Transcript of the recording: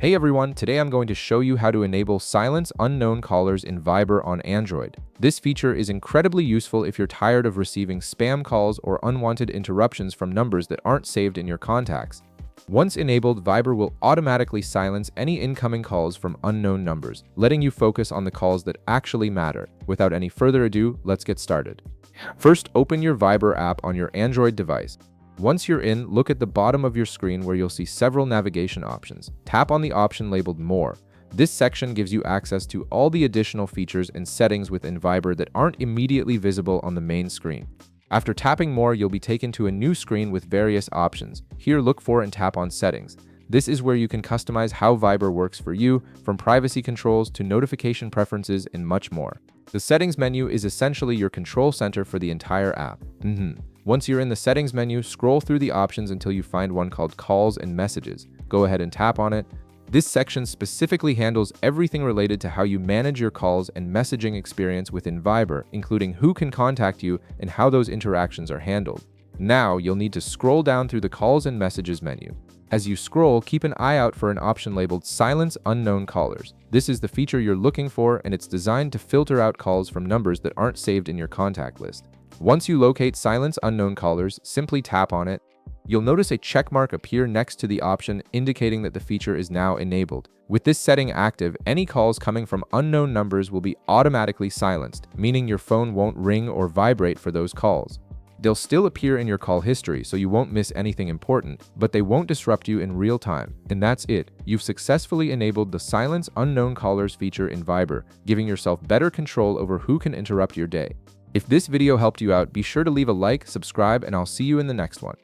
Hey everyone, today I'm going to show you how to enable silence unknown callers in Viber on Android. This feature is incredibly useful if you're tired of receiving spam calls or unwanted interruptions from numbers that aren't saved in your contacts. Once enabled, Viber will automatically silence any incoming calls from unknown numbers, letting you focus on the calls that actually matter. Without any further ado, let's get started. First, open your Viber app on your Android device. Once you're in, look at the bottom of your screen where you'll see several navigation options. Tap on the option labeled More. This section gives you access to all the additional features and settings within Viber that aren't immediately visible on the main screen. After tapping More, you'll be taken to a new screen with various options. Here, look for and tap on Settings. This is where you can customize how Viber works for you, from privacy controls to notification preferences and much more. The Settings menu is essentially your control center for the entire app. Once you're in the Settings menu, scroll through the options until you find one called Calls and Messages. Go ahead and tap on it. This section specifically handles everything related to how you manage your calls and messaging experience within Viber, including who can contact you and how those interactions are handled. Now, you'll need to scroll down through the Calls and Messages menu. As you scroll, keep an eye out for an option labeled Silence Unknown Callers. This is the feature you're looking for, and it's designed to filter out calls from numbers that aren't saved in your contact list. Once you locate Silence Unknown Callers, simply tap on it. You'll notice a checkmark appear next to the option indicating that the feature is now enabled. With this setting active, any calls coming from unknown numbers will be automatically silenced, meaning your phone won't ring or vibrate for those calls. They'll still appear in your call history, so you won't miss anything important, but they won't disrupt you in real time. And that's it. You've successfully enabled the Silence Unknown Callers feature in Viber, giving yourself better control over who can interrupt your day. If this video helped you out, be sure to leave a like, subscribe, and I'll see you in the next one.